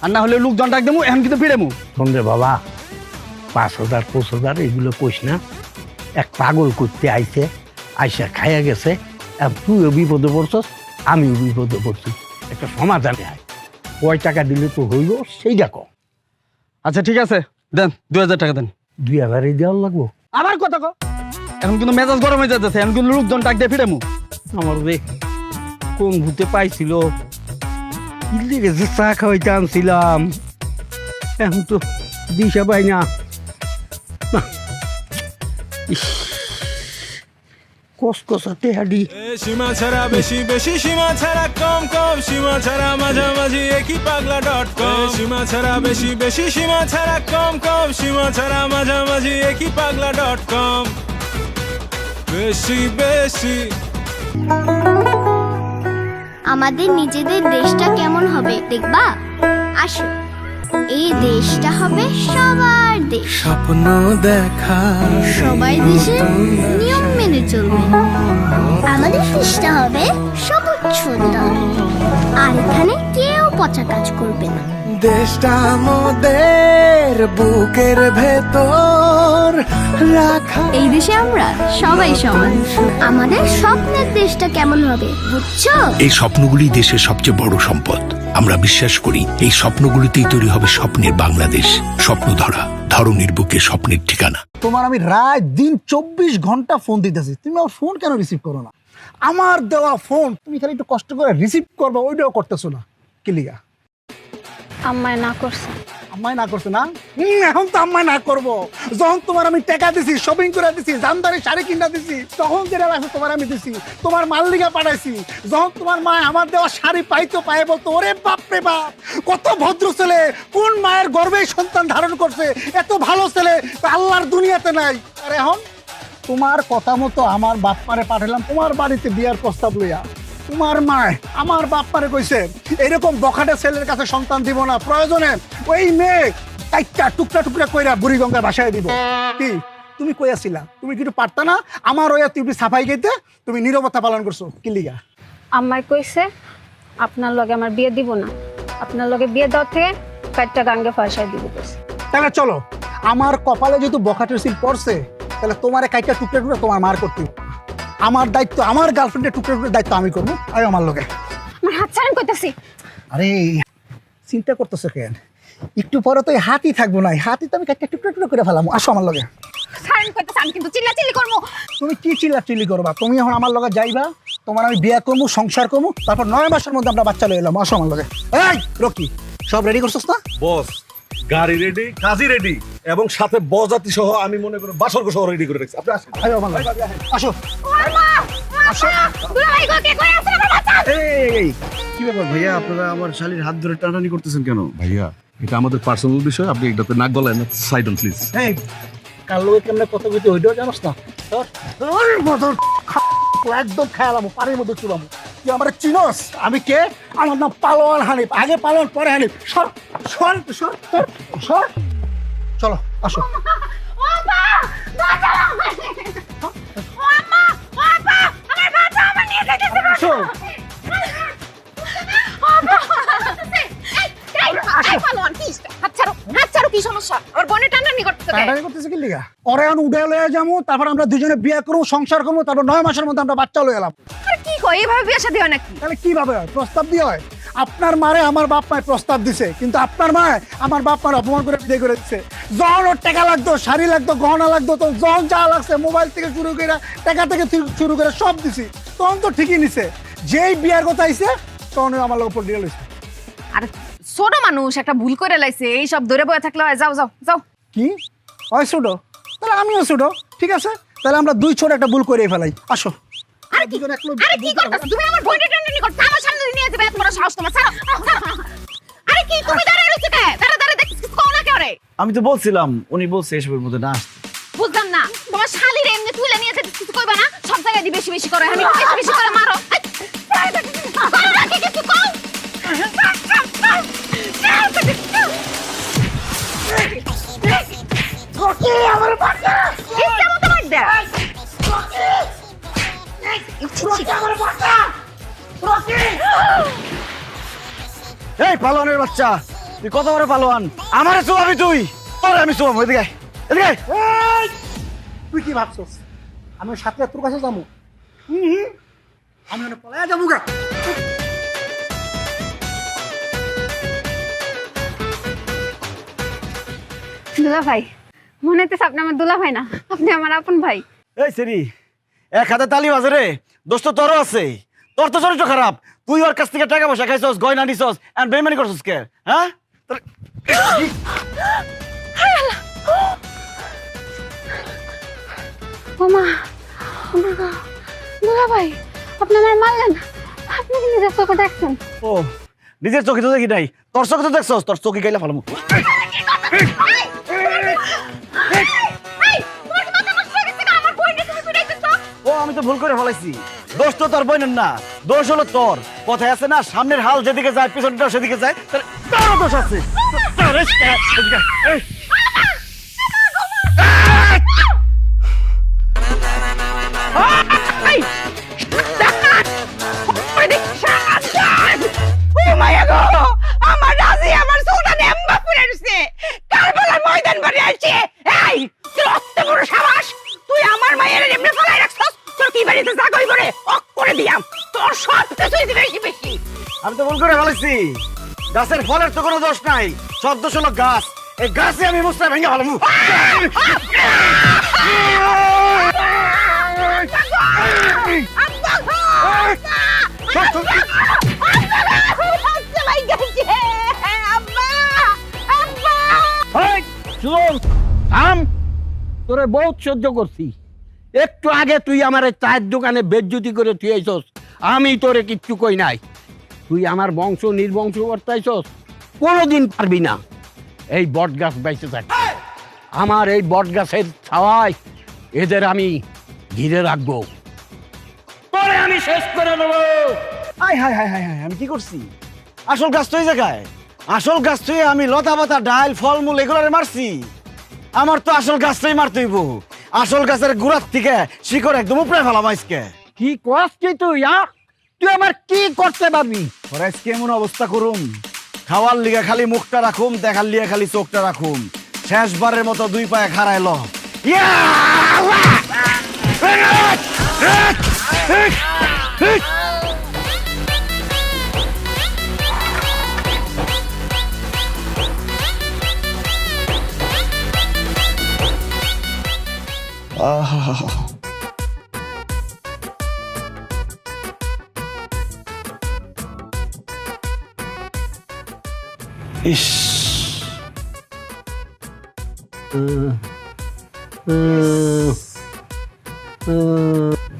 আর না হলে লোকজন ডাক দিমু, এখন কিন্তু পিড়েমু। শোন রে বাবা, 5000 5000 এগুলো কইস না। এক পাগল করতে আইছে, আইসা খাইয়া গেছে, আর তুইও বিপদে পড়ছস, আমিও বিপদে পড়ছি। একটা সমাধানে আয়, কয় টাকা দিলে তো হইব সেইটা কম। আচ্ছা ঠিক আছে, দেন 2000 টাকা দেন। 2000 দেওয়ার লাগবো? আবার কথা কো, এখন কিন্তু মেজাজ গরম হয়ে যাচ্ছে, এখন কিন্তু লোকজন ডাক দিয়ে পিড়েমু। আমার রে কোন ভূতে পাইছিল, ইল্লি গেছে চা খাওয়াইতে আনছিলাম, এখন তো দিশা পাই না। কসকসাতে হাডি সীমা ছাড়া বেশি বেশি, সীমা ছাড়া কম কম, সীমা ছাড়া মাঝামাঝি একই পাগলা.com। সীমা ছাড়া বেশি বেশি, সীমা ছাড়া কম কম, সীমা ছাড়া মাঝামাঝি একই পাগলা.com। বেশি বেশি আমাদের নিজেদের দেশটা কেমন হবে দেখবা? আসো, এই দেশটা হবে সবার দেশ, স্বপ্ন দেখা সবাই দেশের নিয়ম মেনে চলবে। আমাদের দেশটা হবে সবুজ সুন্দর, আর এখানে কেউ পচা কাজ করবে না। দেশটা আমাদের বুকের ভেতর রাখা। এই দেশে আমরা সবাই সমান। আমাদের স্বপ্নের দেশটা কেমন হবে বুঝছো? এই স্বপ্নগুলি দেশের সবচেয়ে বড় সম্পদ। আমরা বিশ্বাস করি এই স্বপ্নগুলিতেই তৈরি হবে স্বপ্নের বাংলাদেশ। স্বপ্ন ধরা, ধরনীর বুকে স্বপ্নের ঠিকানা। তোমার আমি রাত দিন 24 ঘন্টা ফোন দিতেছি, তুমি আমার ফোন কেন রিসিভ করো না? আমার দেওয়া ফোন তুমি খালি একটু কষ্ট করে রিসিভ করবা, ওইটাও করতেছো না। কি লিগা? আম্মায় না করছে। আম্মাই না করছে না? এখন তো আম্মাই না করবো। যখন তোমার আমি টাকা দিছি, শপিং করে দিছি, জামদারি শাড়ি কিনা দিছি, তখন যেটা লাগছে তোমার আমি দিছি, তোমার মাল্লিকা পাঠাইছি। যখন তোমার মা আমার দেওয়া শাড়ি পাইতো, পায়ে বলতো ওরে বাপ রে বাপ, কত ভদ্র ছেলে, কোন মায়ের গর্ভে সন্তান ধারণ করছে, এত ভালো ছেলে আল্লাহর দুনিয়াতে নাই। আর এখন তোমার কথা মতো আমার বাপ মারে পাঠালাম তোমার বাড়িতে বিয়ার প্রস্তাব লইয়া। তোমার মা আমার বাপ মারে কইছে এরকম বখাটে ছেলের কাছে সন্তান দিব না, প্রয়োজনে ওই মেয়ে একটা টুকরা টুকরা কইরা বুড়িগঙ্গা বাসায় দিব। কি তুমি কইয়াছিলা? তুমি কিন্তু পারতা না আমার ওয়া তুমি সাফাই গাইতে? তুমি নীরবতা পালন করছো কি লিগা? আম্মাই কইছে আপনার লগে আমার বিয়ে দিব না, আপনার লগে বিয়ে দেওয়ার থেকে কাটটা গাঙ্গে ফাঁসাই দিব কইছে। তাহলে চলো, আমার কপালে যেহেতু বখাটের সিল পড়ছে, তাহলে তোমার কাইটা টুকরা টুকরা তোমার মার করতে হবে। আমার দায়িত্ব, আমার গার্লফ্রেন্ডের টুকরা টুকরা দায়িত্ব আমি করবো। আয় আমার লগে। আমার হাত ছাড়েন কইতাছি। আরে চিন্তা করতেছো কেন? একটু পরে তো এই হাতই থাকবো না, এই হাতই তো আমি কাইটা টুকরা টুকরা করে ফেলাম। আসো আমার লগে। ছাড়েন কইতাছি, আমি কিন্তু চিল্লাচিল্লি করব। তুমি কি চিল্লাচিল্লি করবা? তুমি এখন আমার লগে যাইবা, তোমার আমি বিয়ে করবো, সংসার করবো, তারপর 9 মাসের মধ্যে আমরা বাচ্চা লয়ে এলাম। আসো আমার লগে। এই রকি, সব রেডি করছস না? বস গাড়ি রেডি, কাজী রেডি, এবং সাথে বজাতি সহ আমি মনে করি বাসর্গ সহ রেডি করে রাখছি। আপনি আসেন। আয় আমার লগে। আসো। আসো। দুলাভাই গো কে কই আছে আমার বাচ্চা? এই কি ব্যাপার ভাইয়া, আপনারা আমার শালীর হাত ধরে টানাটানি করতেছেন কেন? ভাইয়া এটা আমাদের পার্সোনাল বিষয়, আপনি এটাতে নাক গলায় না, সাইড অন প্লিজ। এই কার লগে কেমনে কথা কইতে হইলো জানোস না? তোর তো একদম খেয়ালামো, পানির মধ্যে চুবামো। তুই আমার চিনস? আমি কে? আমার নাম পালোয়ান হানিফ। আগে পালোয়ান পরে হানিফ। সর সর সর সর সর। চলো আসো। কি সমস্যা? ওর বোনের টানাটানি করতেছে কেন? টানাটানি করতেছে কি লিগা? ওরে এখন উড়ে লয়ে যাবো, তারপর আমরা দুজনে বিয়ে করবো, সংসার করবো, তারপর 9 মাসের মধ্যে আমরা বাচ্চা লয়ে এলাম। আরে কি কই, এইভাবে বিয়ে শাদী হয় নাকি? তাহলে কিভাবে হয়? প্রস্তাব দিয়ে হয়। আপনার মারে আমার বাপ মায়ের প্রস্তাব দিছে, কিন্তু আপনার মা আমার বাপ মার অপমান করে বিয়ে করে দিচ্ছে। যখন ওর টাকা লাগতো, শাড়ি লাগতো, গহনা লাগতো, তো যখন যা লাগছে মোবাইল থেকে শুরু করে টাকা থেকে শুরু করে সব দিছি, তখন তো ঠিকই নিছে। যেই বিয়ের কথা আইছে তখন আমার লোক পল্টিয়ে লইছে। আর ছোট মানুষ একটা ভুল করে লাইছে, এই সব ধরে বয়ে থাকলে হয়। যাও যাও যাও। কি হয় ছোট? তাহলে আমিও ছোট। ঠিক আছে, তাহলে আমরা দুই ছোট একটা ভুল করে ফেলাই। আসো। আরে কি করতেছ তুমি? আমার বোনের টানাটানি করতে আমার সামনে নিয়ে যাবে? এত বড় সাহস তোমার? ছাড়ো। আরে কি তুমি দাঁড়ায় রইছো কে? দাঁড়া দেখছিস কোন না করে? আমি তো বলছিলাম, উনি বলছে এসবের মধ্যে না আসতে। বুঝলাম না, তোমার শালির এমনি তুলে নিয়ে যেতে কিছু কইবা না? সব জায়গায় দি বেশি বেশি করে, আমি বেশি বেশি করে মারো। করো না কি কিছু কও? ওকে আমার বাচ্চা ইচ্ছা মতো মার দে। আমার বাচ্চা রকি। এই পালোয়ানের বাচ্চা, তুই কত বড় পালোয়ান? আমারে চুবাবি তুই? তোরে আমি চুবাবো। এদিকে এদিকে। তুই কি ভাবছস আমি সাথে তোর কাছে যাবো? আমি ওখানে পলায়া যাবো গা। দুলা ভাই, মনে হচ্ছে আপনি আমার দুলা ভাই না, আপনি আমার আপন ভাই। এই সেরি, এক হাতে তালি বাজে রে। দোস্ত তোরও আছে। তোর তো চরিত্র খারাপ। তুই ওর কাছ থেকে টাকা পয়সা খাইছস, গয়না নিছস, আর বেইমানি করছস কে? হ্যাঁ? ওমা, দুলা ভাই, আপনি আমার মারলেন? আপনি কি নিজের চোখে দেখছেন? ও, নিজের চোখে তো দেখি নাই, তোর চোখে তো দেখছস। তোর চোখে গাইলে ভালো। ও, আমি তো ভুল করে ফেলাইছি। দোষ তো তোর বোনের না, দোষ হলো তোর। কথায় আছে না, সামনের হাল যেদিকে যায় পিছনটা সেদিকে যায়। তারও দোষ আছে। আমার রাজি আমার সুলতান এম্বা পুরে রইছে। কারবালার ময়দান বাড়ি আইছে। এই তোর অত বড় সাহস, তুই আমার মায়ের এমনি ফলাই রাখছস? তোর কি বাড়িতে জাগই করে অক করে দিয়াম। তোর সব কিছুই বেশি বেশি। আমি তো ভুল করে ফেলাইছি। গাছের ফলের তো কোনো দোষ নাই, সব দোষ হলো গাছ। এই গাছে আমি মুস্তা ভেঙে ফেলাম। তোরে বহুত সহ্য করছি। একটু আগে তুই আমার চায়ের দোকানে বেজ্জতি করে তুই আইছস, আমি তোরে কিচ্ছু কই নাই। তুই আমার বংশ নির্বংশ করতে আইছস, কোনোদিন পারবি না। এই বট গাছ বাইচে থাক। আমার এই বট গাছের ছাওয়ায় এদের আমি ঘিরে রাখবো। তোরে আমি শেষ করে দেবো। High high high high high, আমি কি করছি? আসল গাছ তো এই জায়গায়। আসল গাছ তো আমি লতা পাতা ডাল ফলমূল এগুলোরে মারছি। আমার তো আসল গাছটাই মারতে হইব। আসল গাছের গোড়ার থেকে শিকড় একদম উপরে ফেলাম আজকে। কি করছিস তুই? তুই আমার কি করতে পারবি? আজকে এমন অবস্থা করুম, খাওয়ার লিগে খালি মুখটা রাখুম, দেখার লিগে খালি চোখটা রাখুম। শেষবারের মতো দুই পায়ে খাড়াইল। ইস,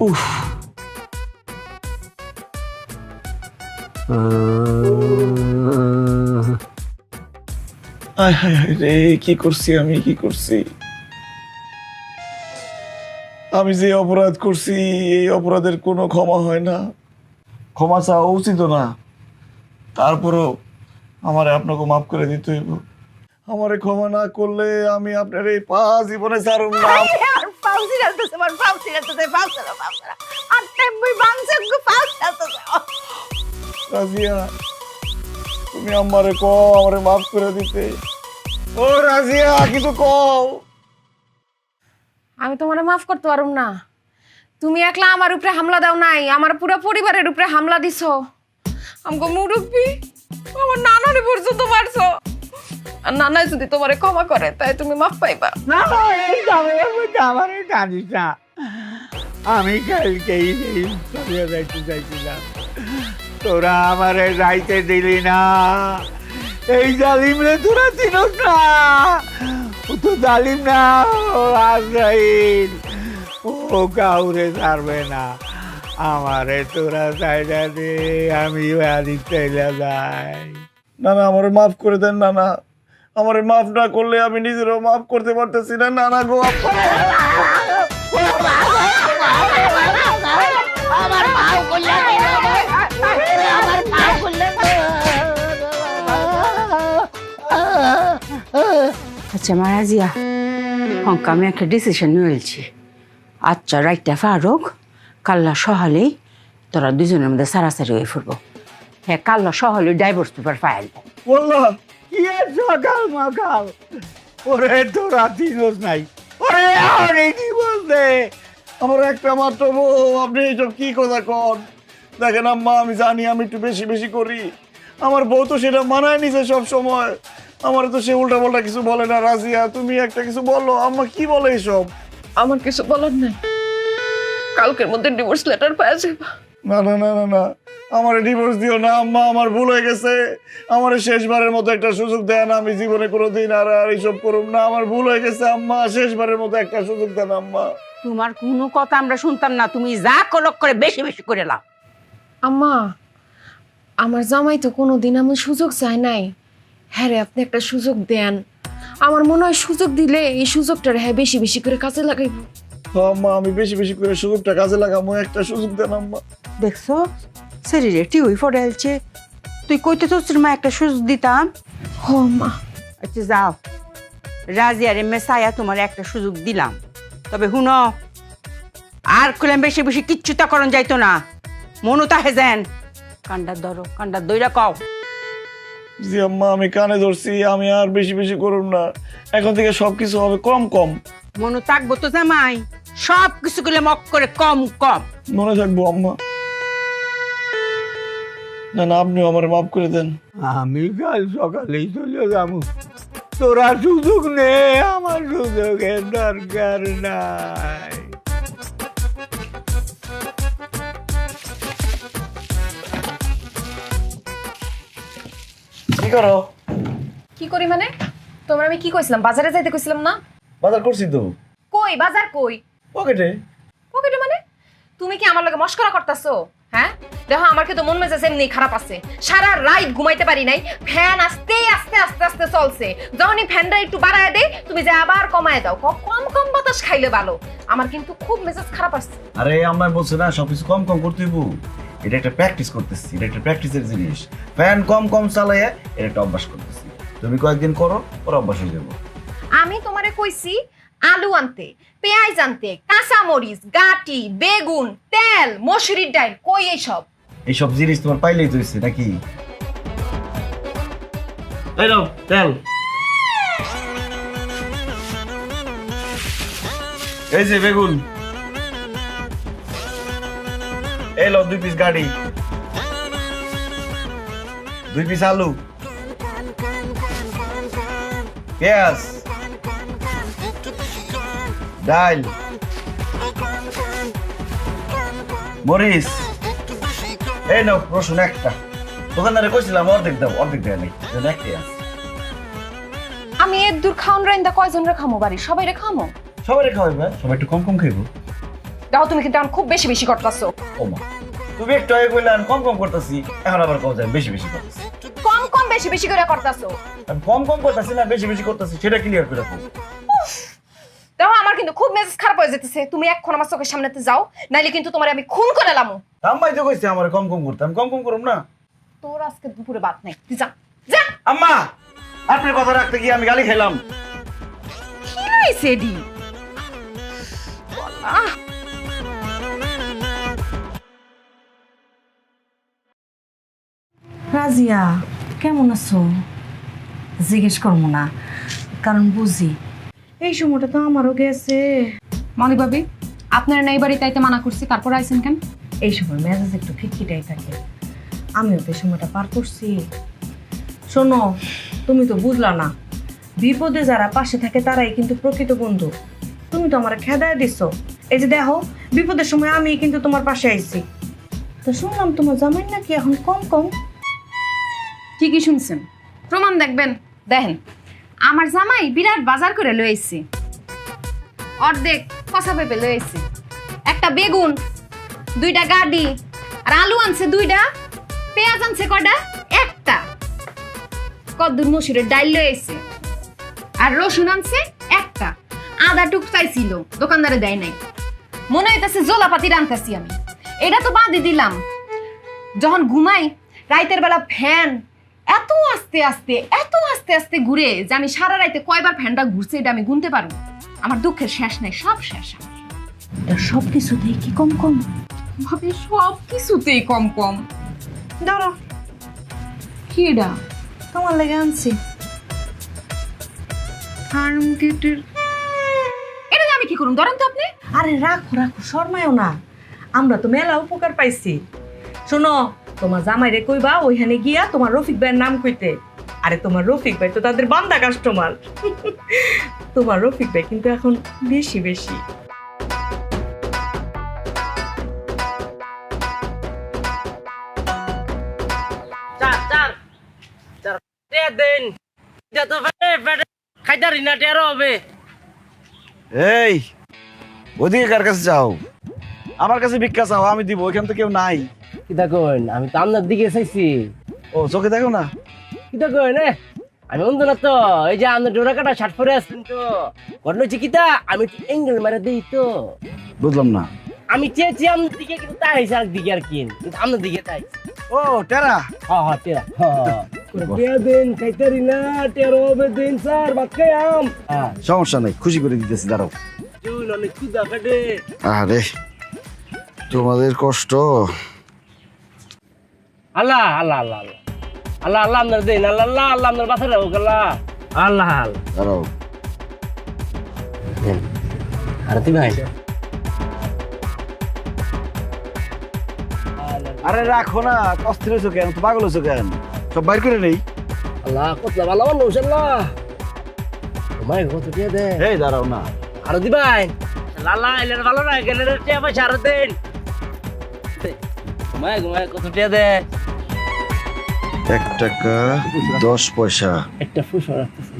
উফ, হায় হায় হায় রে, কি করছি আমি, কি করছি? আমি যে অপরাধ করছি এই অপরাধের কোনো ক্ষমা হয় না, ক্ষমা চাওয়া উচিত না। তারপরও আমারে আপনাকে মাফ করে দিতে হইব। আমারে ক্ষমা না করলে আমি আপনার এই পা জীবনে ছাড়ব না। রাজিয়া, তুমি আমারে কও আমারে মাফ করে দিতে। ও রাজিয়া, কিছু কও। আমি তোমারে মাফ করতে পারুম না। তুমি একলা আমার উপরে হামলা দাও নাই, আমার পুরো পরিবারের উপরে হামলা দিছো। আমগো মুরব্বি আমার নানারে পর্যন্ত মারছো। আর নানা যদি তোমারে ক্ষমা করে তাই তুমি মাফ পাইবা। না আমার জানিস না, আমি কালকেই চলে যাইতে চাইছিলাম, তোরা আমারে যাইতে দিলি না। এই জালিম রে তোরা চিনস না, ও তো জালিম না, ও আজরাইল, ও কাউরে ছাড়বে না। আমারে তোরা চাইলা দে, আমি বাড়ি চাইলা যাই। না না, আমারে মাফ করে দেন। না না, আমারে মাফ না করলে আমি নিজেরও মাফ করতে পারতেছি না। না না গো, আচ্ছা মারাজিয়া, হংকা আমি একটা ডিসিশন নিয়েছি। আচ্ছা রাইটটা ফারুক, কাল্লা সহালেই তোরা দুজনের মধ্যে সারাসারি হয়ে ফুরবো। হ্যাঁ, কাল্লা সহালে ডাইভোর্স পেপার ফাইল বললো কি সকাল মাকাল, ওরে তোরা চিনস নাই, ওরে অনেক কি বলতে। আমার একটা মাত্র বউ, আপনি এইসব কি কথা কন? দেখেন আম্মা, আমি জানি আমি একটু বেশি বেশি করি। আমার বউ তো সেটা মানায় নিছে সব সময়। আমার তো সে উল্টা পাল্টা কিছু বলে না। রাজিয়া, তুমি একটা কিছু বলো। আম্মা কি বলে এইসব? আমার কিছু বলার নাই, কালকের মধ্যে ডিভোর্স লেটার পাওয়া যাবে। না না না না না, আমার ডিভোর্স দিও না আম্মা, আমার ভুল হয়ে গেছে। আমার শেষবারের মতো একটা সুযোগ দেন, আমি জীবনে কোনোদিন আর এইসব করুম না। আমার ভুল হয়ে গেছে আম্মা, শেষবারের মতো একটা সুযোগ দেন আম্মা। তোমার কোনো কথা আমরা শুনতাম না, তুমি যা কলক করে বেশি বেশি করে লাও। আম্মা, আমার জামাই তো কোনোদিন আমি সুযোগ চাই নাই। হ্যাঁ রে, আপনি একটা সুযোগ দেন। আমার মনে হয় সুযোগ দিলে এই সুযোগটা হ্যাঁ বেশি বেশি করে কাজে লাগাইব। আম্মা, আমি বেশি বেশি করে সুযোগটা কাজে লাগাবো। একটা সুযোগ দেন আম্মা। দেখছো শরীরে টিউই ফোড়ে আলছে, তুই কইতে তো মা একটা সুযোগ দিতাম। হ মা। আচ্ছা যাও, রাজিয়ারে মেসায়া তোমার একটা সুযোগ দিলাম, তবে হুনো আর খুলেন বেশি বেশি কিচ্ছু তা করন যাইতো না। মনুতা হেজেন কান্ডার ধরো, কান্ডার দইরা কও। জি আম্মা, আমি কানে ধরছি, আমি আর বেশি বেশি করুম না। এখন থেকে সবকিছু হবে কম কম। মনু থাকবো তো জামাই, সব কিছু করলে মক করে কম কম মনে থাকবো আম্মা। না না, আপনিও আমার মাফ করে দেন। আমি কাল সকালেই চলে যাবো, তোরা সুযোগ নে, আমার সুযোগের দরকার নাই। কি করো? কি করি মানে? তোমরা আমি কি কইছিলাম? বাজারে যাইতে কইছিলাম না? বাজার করছি তো। কই বাজার কই? পকেটে। পকেটে মানে? তুমি কি আমার লগে মস্করা করতাছো? হ্যাঁ, দেখো আমার কি তো মন মেজাজ এমনি খারাপ আছে। সারা রাত ঘুমাইতে পারি নাই, ফ্যান আস্তে আস্তে আস্তে আস্তে চলছে। যখনই ফ্যানটা একটু বাড়ায় দেই, তুমি যে আবার কমায় দাও। কম কম বাতাস খাইলে ভালো। আমার কিন্তু খুব মেজাজ খারাপ আছে। আরে আমরা বলছি না সবকিছু কম কম করতে হইব, এটা একটা প্র্যাকটিস করতেছি, এটা একটা প্র্যাকটিসের জিনিস। ফ্যান কম কম চালাইয়া এটা একটা অভ্যাস করতেছি। তুমি কয়েকদিন করো, পরে অভ্যাস হয়ে যাবো। আমি তোমারে কইছি আলু আনতে, পেঁয়াজ আনতে, কাঁচা মরিচ, গাটি, বেগুন, তেল, মসুরির ডাল, কই এইসব? এইসব জিনিস তোমার পাইলেই তো হইছে নাকি? এই নাও তেল, এই যে বেগুন, এই লো 2 পিস গাড়ি, 2 পিস আলু, পেঁয়াজ, ডাল, মরিচ, এই নাও রসুন একটা। দোকানদারে কইছিলাম অর্ধেক দাও, অর্ধেক দেয় নাই, একটাই আছে। আমি এর দূর খাওন রাইন্দা কয়জন রে খামো বাড়ি? সবাই রে খামো? সবাই খাওয়াইবে, সবাই একটু কম কম খাইবো। দাও, তুমি কিন্তু এখন খুব বেশি বেশি করতেছো। ও মা, তুমি একটু আগে কইলেন কম কম করতেছি, এখন আবার কও যায় বেশি বেশি করতেছি। কম কম বেশি বেশি করে করতেছো। আমি কম কম করতেছি না বেশি বেশি করতেছি, সেটা ক্লিয়ার করে রাখো। দেখো আমার কিন্তু খুব মেজাজ খারাপ হয়ে যেতেছে, তুমি এখন আমার চোখের সামনেতে যাও, নাইলে কিন্তু তোমার আমি খুন করে লামু। আম্মাই তো কইছে আমার কম কম করতে, আমি কম কম করব না। তোর আজকে দুপুরে বাদ নাই, তুই যা যা। আম্মা আপনার কথা রাখতে গিয়ে আমি গালি খেলাম। কি হইছে ডি? রাজিয়া কেমন আছো? জিজ্ঞেস করবো না, কারণ বুঝি এই সময়টা তো আমারও গেছে। মনি ভাবি, আপনার এই বাড়িতে আইতে মানা করছি, তারপর আইছেন কেন? এই সময় মেজাজ একটু খিটখিটাই থাকে, আমিও তো এই সময়টা পার করছি। শোনো, তুমি তো বুঝলা না, বিপদে যারা পাশে থাকে তারাই কিন্তু প্রকৃত বন্ধু। তুমি তো আমার খেদায় দিচ্ছ, এই যে দেখো বিপদের সময় আমি কিন্তু তোমার পাশে আইছি। তো শুনলাম তোমার জামাই নাকি এখন কম কম। ঠিকই শুনছেন, প্রমাণ দেখবেন। দেখেন আমার জামাই বিরাট বাজার করে লই আইছি, অর্ধেক কষা পেঁপে লই আইছি, একটা বেগুন, 2টা গাডি, আর আলু আনছে 2টা, পেঁয়াজ আনছে কয়টা? একটা, কদ্দুর মসুরের ডাল লই আইছে, আর রসুন আনছে একটা, আদা টুক চাইছিল দোকানদারে দেয় নাই। মনে হইতাছে জোলাপাতি রান্তাছি আমি। এটা তো বাদই দিলাম, যখন ঘুমাই রাইতের বেলা ফ্যান এত আস্তে আস্তে ঘুরে যে আমি সারা রাইতে কয়বার ফ্যানটা ঘুরছে এটা আমি গুনতে পারবো। আমার দুঃখের শেষ নাই, সব শেষ। সব কিছুতেই কি কম কম ভাবে, সব কিছুতেই কম কম। ধরো কি এটা? তোমার লেগে আনছি ফার্মগেটের। এটা আমি কি করুন? ধরেন তো আপনি। আরে রাখো রাখো, শর্মায়ও না, আমরা তো মেলা উপকার পাইছি। শোনো, তোমার জামাইরে কইবা ওইখানে গিয়া তোমার রফিক ভাইয়ের নাম কইতে। আরে তোমার রফিক ভাই তো তাদের বান্দা কাস্টমার। তোমার রফিক ভাই কিন্তু এখন বেশি বেশি। এই ওদিকে কার কাছে যাও? আমার কাছে ভিক্ষা চাও, আমি দিব, ওইখান তো কেউ নাই। কিতা কইন? আমি তো আপনার দিকে চাইছি। ও চোখে দেখো না? কিতা কইন? আমি অন্ধ না তো, এই যে আপনার ডোরা কাটা শার্ট পরে আসছেন তো, ঘটনা হচ্ছে কিতা, আমি এঙ্গেল মারা দিই তো। বুঝলাম না। আমি চেয়েছি আপনার দিকে, কিন্তু তাই হয়েছে আরেকদিকে আর কি, কিন্তু আপনার দিকে তাই। ও টেরা? হ্যাঁ টেরা। দিন খাইতারি না, টেরো হবে দিন স্যার, ভাত খাই আম। সমস্যা নাই, খুশি করে দিতেছি, দাঁড়াও। অনেক ক্ষুদা ফেটে। আরে তোমাদের কষ্ট। আল্লাহ আল্লাহ আল্লাহ আল্লাহ আল্লাহ আল্লাহ আপনার দিন, আল্লাহ আল্লাহ আল্লাহ আপনার বাসা রাখুক, আল্লাহ আল্লাহ আল্লাহ। দাঁড়াও। আরতি ভাই, আরে রাখো না, অস্থির হয়েছো কেন? তো পাগল হয়েছো কেন? সব বাইর করে নেই। আল্লাহ কতলা ভালো মানুষ, আল্লাহ তোমায় কত দিয়ে দে। এই দাঁড়াও না। আরতি ভাই, লালা এলের ভালো না গেলে টিয়া পয়সা আরো দিন। ঘুমায় ঘুমায় কত টিয়া দে? 1 টাকা 10 পয়সা। একটা ফুসো রাখতেছি,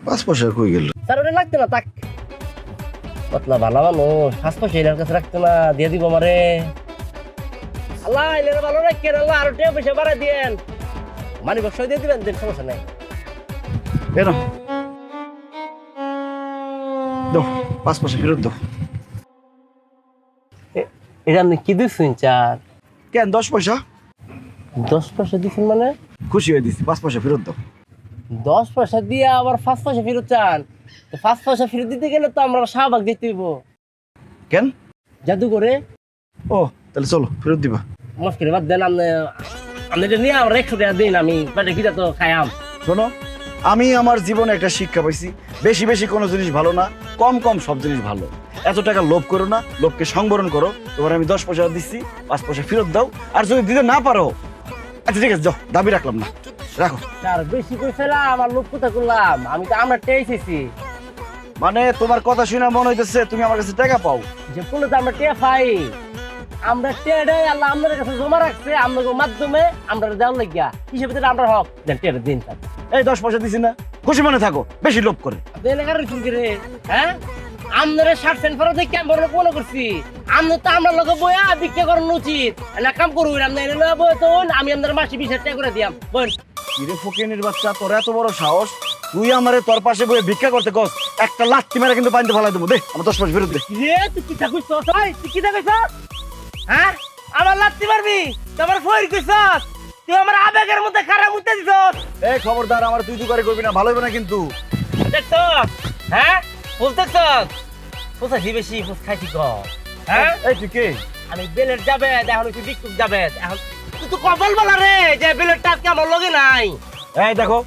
5 পয়সা কই গেল? স্যার ওটা লাগতে না তাক। কতলা ভালো মানুষ, 5 পয়সা এর কাছে রাখতে না, দিয়ে দিব আমারে। আল্লাহ এলের ভালো রাখেন, আল্লাহ আরো টিয়া পয়সা বাড়া দিয়েন, মানি বক্স দিয়ে দিবেন, দেন সমস্যা নাই। এনো দাও, 5 পয়সা ফেরত দাও। এটা আপনি কি দিচ্ছেন চার? কেন 10 পয়সা? 10 পয়সা দিচ্ছেন মানে? খুশি হয়ে দিচ্ছি, 5 পয়সা ফেরত দাও। 10 পয়সা দিয়ে আবার 5 পয়সা ফেরত চান? 5 পয়সা ফেরত দিতে গেলে তো আমরা শাহবাগ দিতে হইব। কেন? জাদু করে। ও তাহলে চলো ফেরত দিবা। মুশকিল বাদ দেন, আপনি এটা নিয়ে আমার 100 টাকা দিন, আমি পেটে খিদা তো খাইয়াম। শোনো, আমি আমার জীবনে একটা শিক্ষা পাইছি, বেশি বেশি কোনো জিনিস ভালো না, কম কম সব জিনিস ভালো। এত টাকা লোভ করো না, লোভকে সংবরণ করো। তোমার আমি 10 পয়সা দিচ্ছি, 5 পয়সা ফেরত দাও। আর যদি দিতে না পারো, আচ্ছা ঠিক আছে, যাও, দাবি রাখলাম না, রাখো। স্যার বেশি করে ফেলাম, আমার লোভ কোথা করলাম? আমি তো আমরা টেয়েছি। মানে তোমার কথা শুনে মনে হইতেছে তুমি আমার কাছে টাকা পাও। যে বলে তো আমরা টেয়া পাই, আমরা টেয়াটাই আল্লাহ আমাদের কাছে জমা রাখছে, আমাদের মাধ্যমে আমরা দেওয়ার লাগিয়া হিসেবে আমরা হক দেন, টেয়াটা দিন। এই 10 পয়সা দিছি না, খুশি মনে থাকো, বেশি লোভ করে। হ্যাঁ আমাদের 60 সেন্ট ফেরত দেখে আমি বড় মনে করছি, আমরা তো আমরা লোক বইয়া বিক্রি করানো উচিত না, কাম করবো আমি আমাদের মাসে 20,000 টাকা করে দিয়াম। ফকিনের বাচ্চা, তোর এত বড় সাহস, তুই আমারে তোর পাশে বসে ভিক্ষা করতে কস, একটা লাত্তি মেরে কিন্তু পানিতে ফেলাই দেবো। দে আমার 10 মাস ফেরত দে। রে তুই কি থাকুস তুই কি থাকুস? হ্যাঁ আমার লাত্তি মারবি? তোমার ফয়ের কইছস? তুই আমার আবেগের মধ্যে খারাপ উঠতে দিছস। এই খবরদার, আমার তুই করে করবি না, ভালো হবে না কিন্তু। দেখছস? হ্যাঁ বুঝতেছস? ফুসাছি বেশি ফুস খাইছি কম। হ্যাঁ এই তুই কে? আমি বেলের যাবে, এখন তুই বিক্ষুক যাবে। এখন তুই তো কপাল বলা রে যে বেলের টাকা আমার লগে নাই। এই দেখো,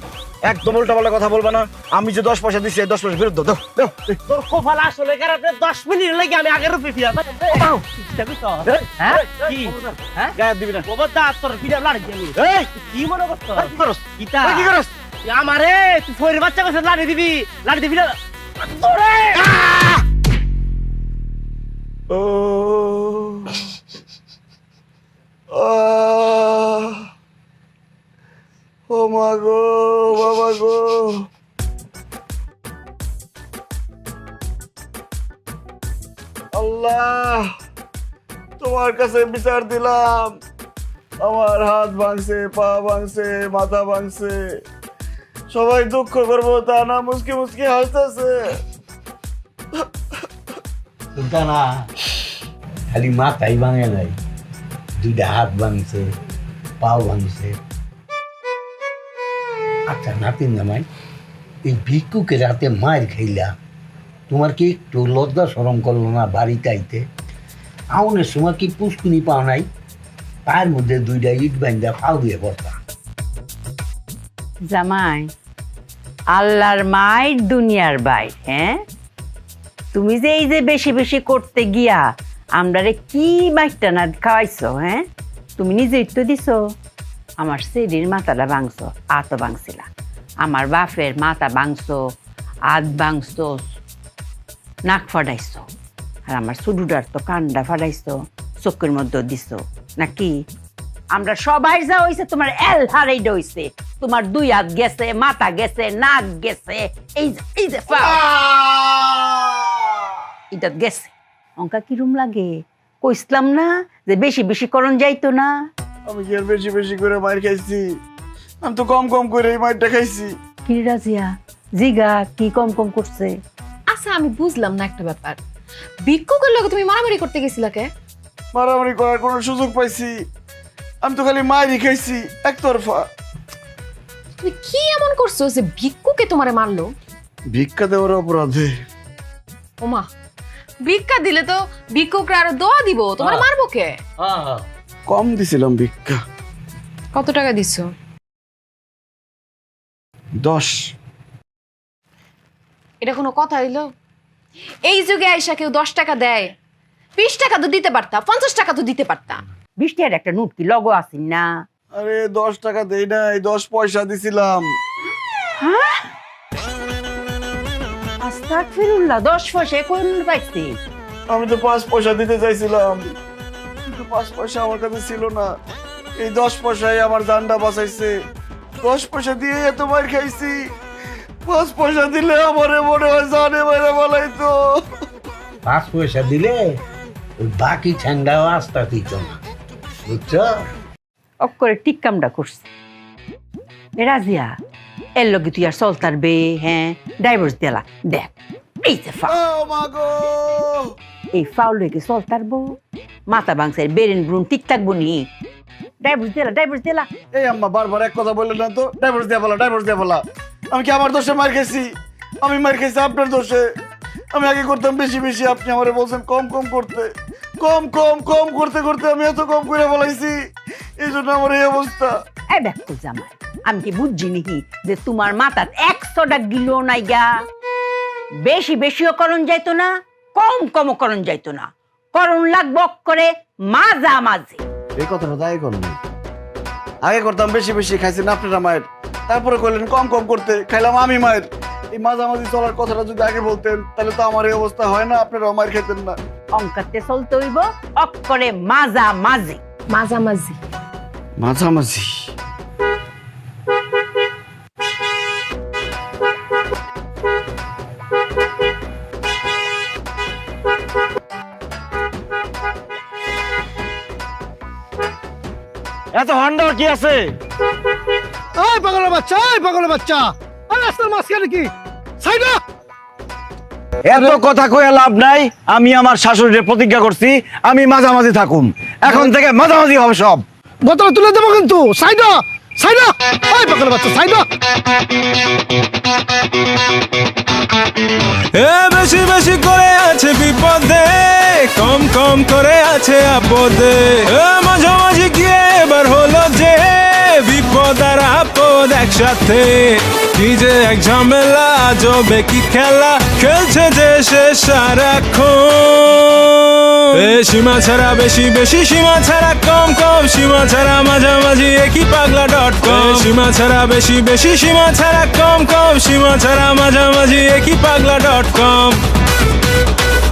একদম উল্টা পাল্টা কথা বলবা না। আমি যে 10 পয়সা দিছি, এই 10 পয়সা ফেরত দাও। দাও তোর কপাল আসলে খারাপ। 10 মিনিট লাগে আমি আগের রূপে ফিরা গায়ে দিবি না। খবরদার, তোর ফিরা লাড়ি দিবি। এই কি মনে করছস? কি করস? কিতা কি করস? আমারে তুই ফয়ের বাচ্চা কাছে লাড়ি দিবি না তোরে। ও ও মা গো, বাবা গো, আল্লাহ তোমার কাছে বিচার দিলাম। আমার হাত ভাঙছে, পা ভাঙছে, মাথা ভাঙছে, সবাই দুঃখ করবো তা না, মুসকি মুসকি হাসতেছে। না খালি মাথাই ভাঙে নাই, 2টা হাত ভাঙছে, পাও ভাঙছে। আচ্ছা নাতিন জামাই, এই ভিক্ষুকে রাতে মায়ের খাইলা, তোমার কি একটু লজ্জা শরম করলো না বাড়িতে আইতে? আউনের সময় কি পুষ্কুনি পাও নাই? পায়ের মধ্যে 2টা ইট বাইন্দা ফাউ দিয়ে বসা। জামাই, আল্লাহর মায়ের দুনিয়ার বাই। হ্যাঁ, তুমি যে এই যে বেশি বেশি করতে গিয়া আমরারে কি মাইটা না খাওয়াইছো? হ্যাঁ, তুমি নিজেই তো দিছো। আমার সেরির মাথাটা ভাঙছো, আতো ভাঙছিলা। আমার বাপের মাথা ভাঙছো, আত ভাঙছো, নাক ফাটাইছো। আর আমার সুডুডার তো কান্ডা ফাটাইছো, চোখের মধ্যে দিছো নাকি? আমরা সবাই যা হইছে তোমার এল হারাইডা হইছে। তোমার 2 হাত গেছে, মাথা গেছে, নাক গেছে, এই যে এটা গেছে। অঙ্কা কিরম লাগে? কইসলাম না যে বেশি বেশি করণ যাইতো না? আমি কি আর বেশি বেশি করে মার খাইছি? আমি তো কম কম করে মারটা খাইছি। কি রাজিয়া জিগা কি কম কম করছে? আচ্ছা আমি বুঝলাম না একটা ব্যাপার, ভিক্ষুকের লগে তুমি মারামারি করতে গেছিলা কে? মারামারি করার কোনো সুযোগ পাইছি? আমি তো খালি মারই খাইছি একতরফা। তুমি কি এমন করছো যে ভিক্ষুকে তোমারে মারলো? ভিক্ষা দেওয়ার অপরাধে। ওমা, ভিক্ষা দিলে তো ভিক্ষুকরা আরো দোয়া দিব, তোমার মারবো কে? কম দিছিলাম ভিক্ষা। কত টাকা দিছো? 10। এটা কোনো কথা হইলো? এই যুগে আইসা কেউ 10 টাকা দেয়? 20 টাকা তো দিতে পারতা, 50 টাকা তো দিতে পারতা। 20 টাকার একটা নোট কি লগো আসিন না? আরে 10 টাকা দেই নাই, 10 পয়সা দিছিলাম। হ্যাঁ, আস্তাগফিরুল্লাহ, 10 পয়সা কোন পাইছি? আমি তো 5 পয়সা দিতে চাইছিলাম, কিন্তু 5 পয়সা আমার কাছে ছিল না। এই 10 পয়সায় আমার জানটা বাঁচাইছে। 10 পয়সা দিয়ে এত মার খাইছি, 5 পয়সা দিলে আমারে মনে হয় জানে মারা বলাইতো। 5 পয়সা দিলে ওই বাকি ঠ্যাংটাও আস্তা দিত না, বুঝছো? অক্করে ঠিক কামটা করছে। এ রাজিয়া, এর লগে তুই আর চলতার বে? হ্যাঁ, ডাইভোর্স দিলা। দেখ এই যে এই ফাউল রেখে চলতার বো, মাথা ভাঙছে, বেরেন ব্রুন ঠিক থাকবো নি? ডাইভোর্স দিলা, ডাইভোর্স দিলা। এই আম্মা বারবার এক কথা বললেন না তো, ডাইভোর্স দিয়ে বলা, ডাইভোর্স দিয়ে বলা। আমি কি আমার দোষে মার খেয়েছি? আমি মার খেয়েছি আপনার দোষে। আমি আগে করতাম বেশি বেশি, আপনি আমারে বলছেন কম কম করতে। কম কম কম করতে করতে আমি এত কম করে বলাইছি, এই জন্য আমার এই অবস্থা। এই দেখো জামাই, আমি কি বুঝছি নাকি যে তোমার মাথার 100টা গিলো নাই গা? বেশি বেশিও করণ যাইতো না, কম কমও করণ যাইতো না, করণ লাগবো করে মাঝামাঝি। এই কথাটা তাই করুন। আগে করতাম বেশি বেশি, খাইছেন আপনারা মায়ের, তারপরে করলেন কম কম করতে, খাইলাম আমি মায়ের। এই মাঝামাঝি চলার কথাটা যদি আগে বলতেন তাহলে তো আমার এই অবস্থা হয় না, আপনারা মায়ের খেতেন না। অঙ্কাতে চলতে হইব অক্ষরে মাঝামাঝি। মাঝামাঝি মাঝামাঝি। এত হন্ডার কি আছে? এই পাগলের বাচ্চা, এই পাগলের বাচ্চা, রাস্তার মাঝখানে কি সাইড এত কথা কয়ে লাভ নাই। আমি আমার শাশুড়ির প্রতিজ্ঞা করছি আমি মাঝামাঝি থাকুম, এখন থেকে মাঝামাঝি হবে সব। বোতল তুলে দেবো কিন্তু সাইড সাইড ওই পাগল বাচ্চা সাইড এ বেশি বেশি করে আছে বিপদে, কম কম করে আছে আপদে। এ মাঝামাঝি গিয়ে এবার হলো যে বিপদ আর আপদ একসাথে। কি যে এক ঝামেলা, আজবে কি খেলা খেলছে যে সে সারাক্ষণ। এ সীমা ছাড়া বেশি বেশি, সীমা ছাড়া কম কম, সীমা ছাড়া মাঝামাঝি একই পাগলা .com। সীমা ছাড়া বেশি বেশি, সীমা ছাড়া কম কম, সীমা ছাড়া মাঝামাঝি একই পাগলা .com।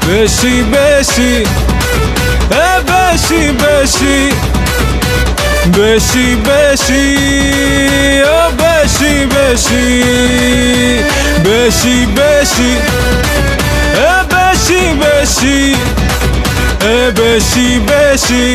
বেশি বেশি এ বেশি বেশি, বেশি বেশি ও বেশি বেশি, বেশি বেশি এ বেশি বেশি, এ বেশি বেশি।